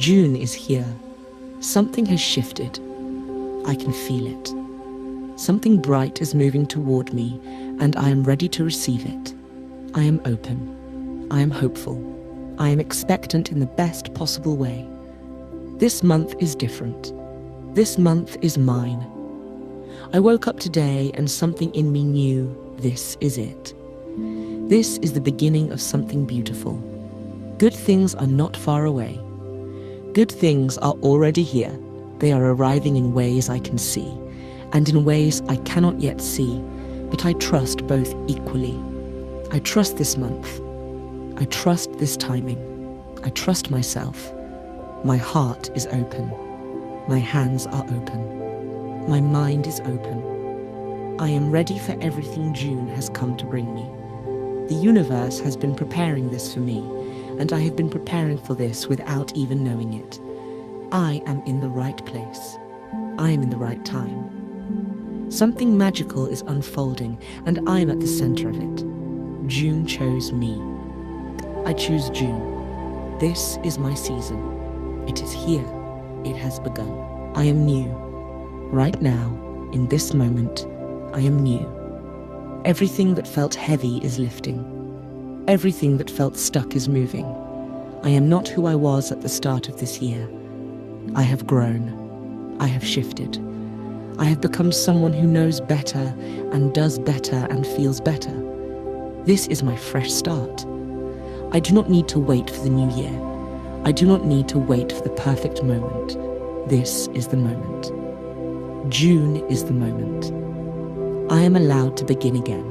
June is here. Something has shifted. I can feel it. Something bright is moving toward me, and I am ready to receive it. I am open. I am hopeful. I am expectant in the best possible way. This month is different. This month is mine. I woke up today and something in me knew this is it. This is the beginning of something beautiful. Good things are not far away. Good things are already here. They are arriving in ways I can see, and in ways I cannot yet see, but I trust both equally. I trust this month. I trust this timing. I trust myself. My heart is open. My hands are open. My mind is open. I am ready for everything June has come to bring me. The universe has been preparing this for me, and I have been preparing for this without even knowing it. I am in the right place. I am in the right time. Something magical is unfolding, and I am at the center of it. June chose me. I choose June. This is my season. It is here. It has begun. I am new. Right now, in this moment, I am new. Everything that felt heavy is lifting. Everything that felt stuck is moving. I am not who I was at the start of this year. I have grown. I have shifted. I have become someone who knows better and does better and feels better. This is my fresh start. I do not need to wait for the new year. I do not need to wait for the perfect moment. This is the moment. June is the moment. I am allowed to begin again.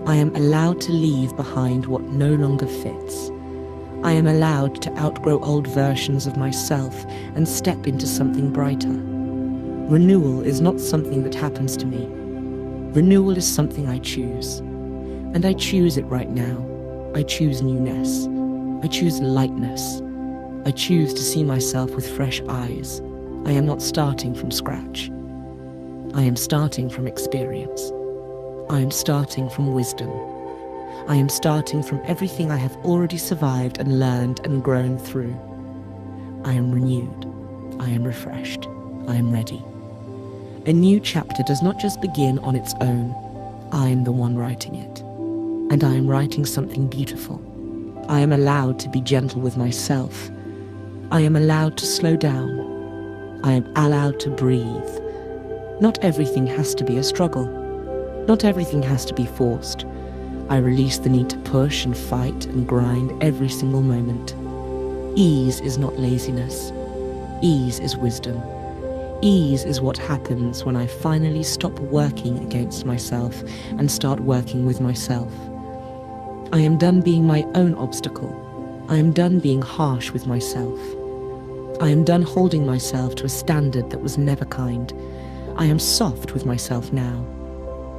I am allowed to leave behind what no longer fits. I am allowed to outgrow old versions of myself and step into something brighter. Renewal is not something that happens to me. Renewal is something I choose. And I choose it right now. I choose newness. I choose lightness. I choose to see myself with fresh eyes. I am not starting from scratch. I am starting from experience. I am starting from wisdom. I am starting from everything I have already survived and learned and grown through. I am renewed. I am refreshed. I am ready. A new chapter does not just begin on its own. I am the one writing it. And I am writing something beautiful. I am allowed to be gentle with myself. I am allowed to slow down. I am allowed to breathe. Not everything has to be a struggle. Not everything has to be forced. I release the need to push and fight and grind every single moment. Ease is not laziness. Ease is wisdom. Ease is what happens when I finally stop working against myself and start working with myself. I am done being my own obstacle. I am done being harsh with myself. I am done holding myself to a standard that was never kind. I am soft with myself now.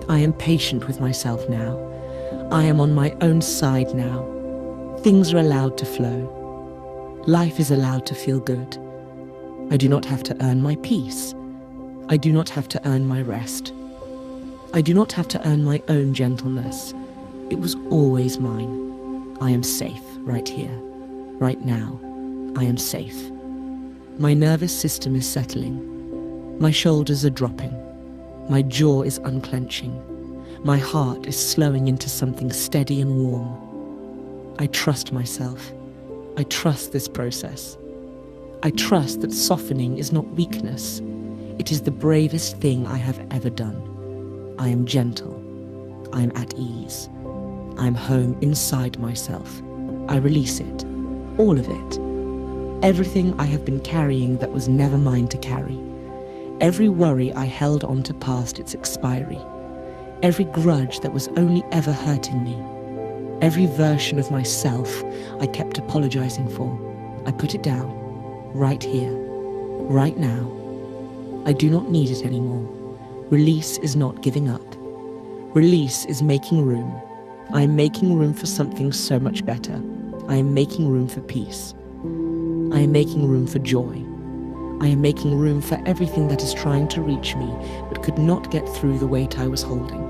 I am patient with myself now. I am on my own side now. Things are allowed to flow. Life is allowed to feel good. I do not have to earn my peace. I do not have to earn my rest. I do not have to earn my own gentleness. It was always mine. I am safe right here, right now. I am safe. My nervous system is settling. My shoulders are dropping. My jaw is unclenching. My heart is slowing into something steady and warm. I trust myself. I trust this process. I trust that softening is not weakness. It is the bravest thing I have ever done. I am gentle. I am at ease. I am home inside myself. I release it. All of it. Everything I have been carrying that was never mine to carry. Every worry I held on to past its expiry. Every grudge that was only ever hurting me. Every version of myself I kept apologizing for. I put it down. Right here. Right now. I do not need it anymore. Release is not giving up. Release is making room. I am making room for something so much better. I am making room for peace. I am making room for joy. I am making room for everything that is trying to reach me but could not get through the weight I was holding.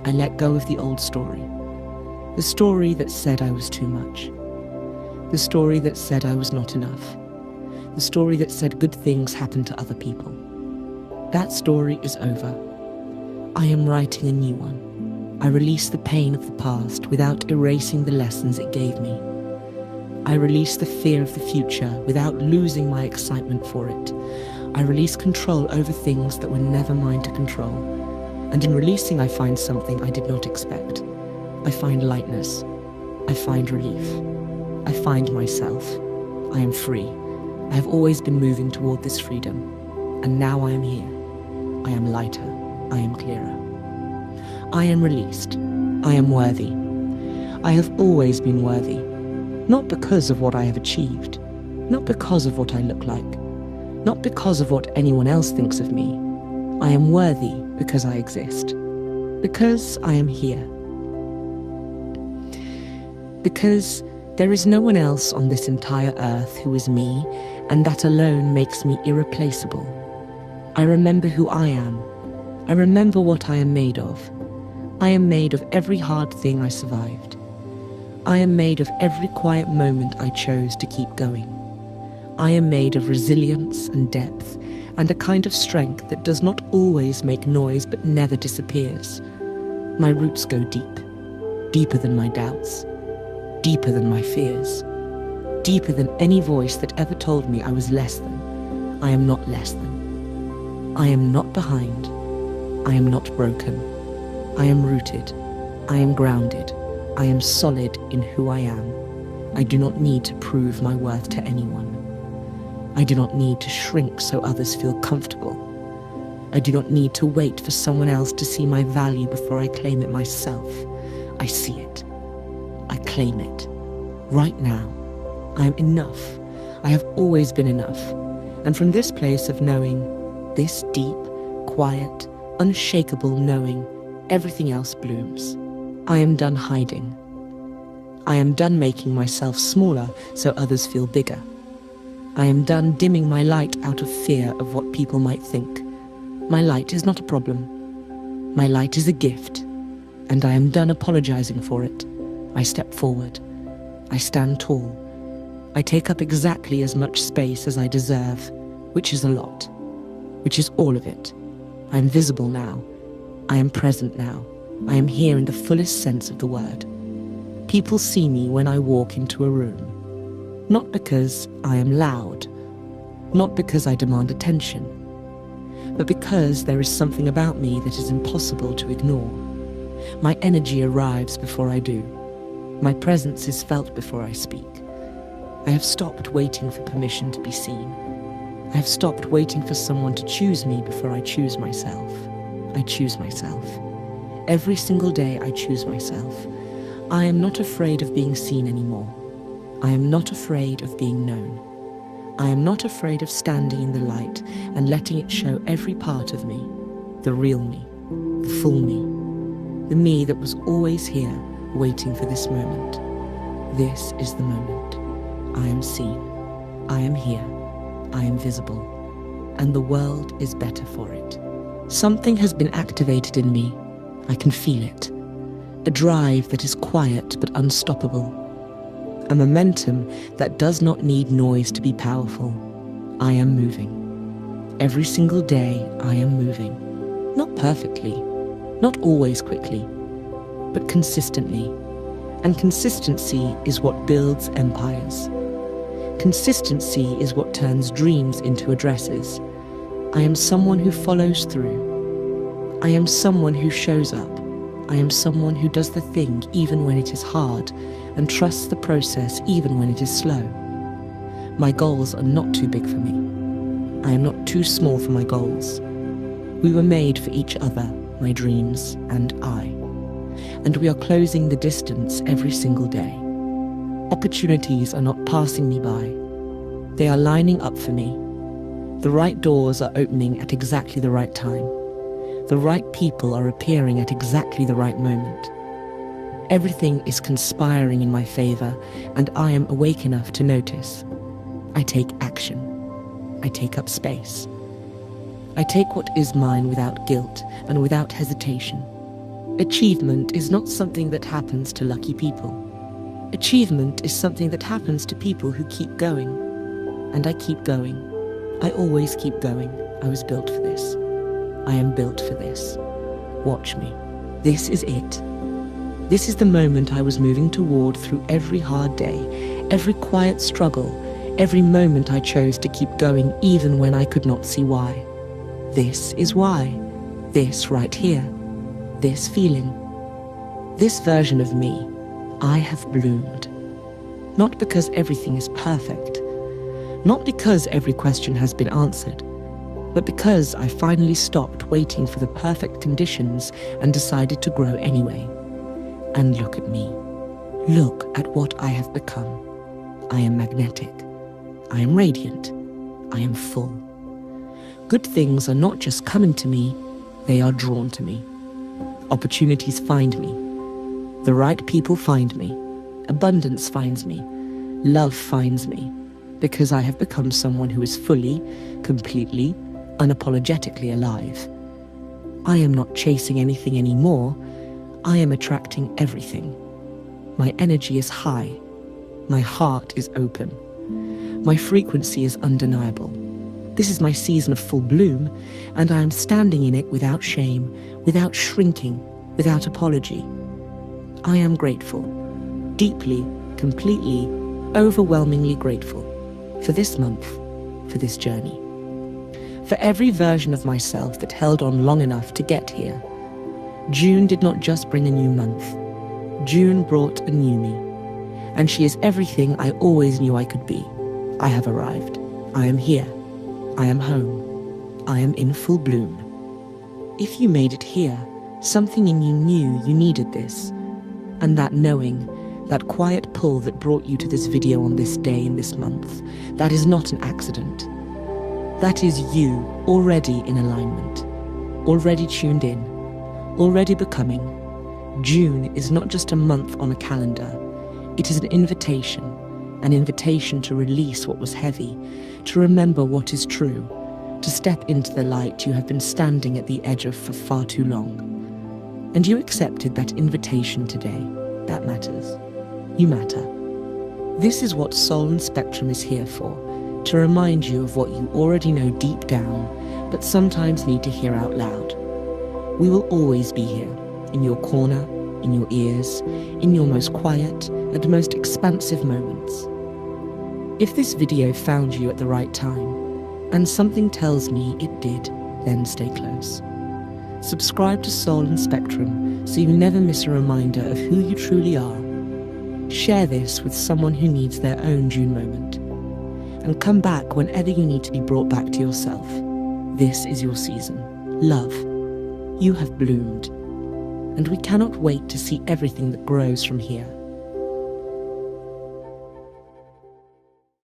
I let go of the old story. The story that said I was too much. The story that said I was not enough. the story that said good things happen to other people. That story is over. I am writing a new one. I release the pain of the past without erasing the lessons it gave me. I release the fear of the future without losing my excitement for it. I release control over things that were never mine to control. And in releasing, I find something I did not expect. I find lightness. I find relief. I find myself. I am free. I have always been moving toward this freedom. And now I am here. I am lighter. I am clearer. I am released. I am worthy. I have always been worthy. Not because of what I have achieved. Not because of what I look like. Not because of what anyone else thinks of me. I am worthy because I exist. Because I am here. Because there is no one else on this entire earth who is me, and that alone makes me irreplaceable. I remember who I am. I remember what I am made of. I am made of every hard thing I survived. I am made of every quiet moment I chose to keep going. I am made of resilience and depth, and a kind of strength that does not always make noise but never disappears. My roots go deep, deeper than my doubts, deeper than my fears, deeper than any voice that ever told me I was less than. I am not less than. I am not behind. I am not broken. I am rooted. I am grounded. I am solid in who I am. I do not need to prove my worth to anyone. I do not need to shrink so others feel comfortable. I do not need to wait for someone else to see my value before I claim it myself. I see it. I claim it. Right now, I am enough. I have always been enough. And from this place of knowing, this deep, quiet, unshakable knowing, everything else blooms. I am done hiding. I am done making myself smaller so others feel bigger. I am done dimming my light out of fear of what people might think. My light is not a problem. My light is a gift, and I am done apologizing for it. I step forward. I stand tall. I take up exactly as much space as I deserve, which is a lot, which is all of it. I am visible now. I am present now. I am here in the fullest sense of the word. People see me when I walk into a room. Not because I am loud, not because I demand attention, but because there is something about me that is impossible to ignore. My energy arrives before I do. My presence is felt before I speak. I have stopped waiting for permission to be seen. I have stopped waiting for someone to choose me before I choose myself. I choose myself. Every single day I choose myself. I am not afraid of being seen anymore. I am not afraid of being known. I am not afraid of standing in the light and letting it show every part of me, the real me, the full me, the me that was always here waiting for this moment. This is the moment. I am seen. I am here. I am visible. And the world is better for it. Something has been activated in me. I can feel it. A drive that is quiet but unstoppable. A momentum that does not need noise to be powerful. I am moving. Every single day I am moving. Not perfectly, not always quickly, but consistently. And consistency is what builds empires. Consistency is what turns dreams into addresses. I am someone who follows through. I am someone who shows up. I am someone who does the thing even when it is hard and trusts the process even when it is slow. My goals are not too big for me. I am not too small for my goals. We were made for each other, my dreams and I. And we are closing the distance every single day. Opportunities are not passing me by. They are lining up for me. The right doors are opening at exactly the right time. The right people are appearing at exactly the right moment. Everything is conspiring in my favor, and I am awake enough to notice. I take action. I take up space. I take what is mine without guilt and without hesitation. Achievement is not something that happens to lucky people. Achievement is something that happens to people who keep going. And I keep going. I always keep going. I was built for this. I am built for this. Watch me. This is it. This is the moment I was moving toward through every hard day, every quiet struggle, every moment I chose to keep going even when I could not see why. This is why. This right here. This feeling. This version of me. I have bloomed. Not because everything is perfect. Not because every question has been answered. But because I finally stopped waiting for the perfect conditions and decided to grow anyway. And look at me. Look at what I have become. I am magnetic. I am radiant. I am full. Good things are not just coming to me, they are drawn to me. Opportunities find me. The right people find me. Abundance finds me. Love finds me. Because I have become someone who is fully, completely, unapologetically alive. I am not chasing anything anymore. I am attracting everything. My energy is high. My heart is open. My frequency is undeniable. This is my season of full bloom, and I am standing in it without shame, without shrinking, without apology. I am grateful. Deeply, completely, overwhelmingly grateful. For this month, for this journey. For every version of myself that held on long enough to get here. June did not just bring a new month. June brought a new me. And she is everything I always knew I could be. I have arrived. I am here. I am home. I am in full bloom. If you made it here, something in you knew you needed this. And that knowing, that quiet pull that brought you to this video on this day in this month, that is not an accident. That is you already in alignment, already tuned in, already becoming. June is not just a month on a calendar. It is an invitation to release what was heavy, to remember what is true, to step into the light you have been standing at the edge of for far too long. And you accepted that invitation today. That matters. You matter. This is what Soul and Spectrum is here for, to remind you of what you already know deep down, but sometimes need to hear out loud. We will always be here, in your corner, in your ears, in your most quiet and most expansive moments. If this video found you at the right time, and something tells me it did, then stay close. Subscribe to Soul and Spectrum so you never miss a reminder of who you truly are. Share this with someone who needs their own June moment. And come back whenever you need to be brought back to yourself. This is your season. Love. You have bloomed. And we cannot wait to see everything that grows from here.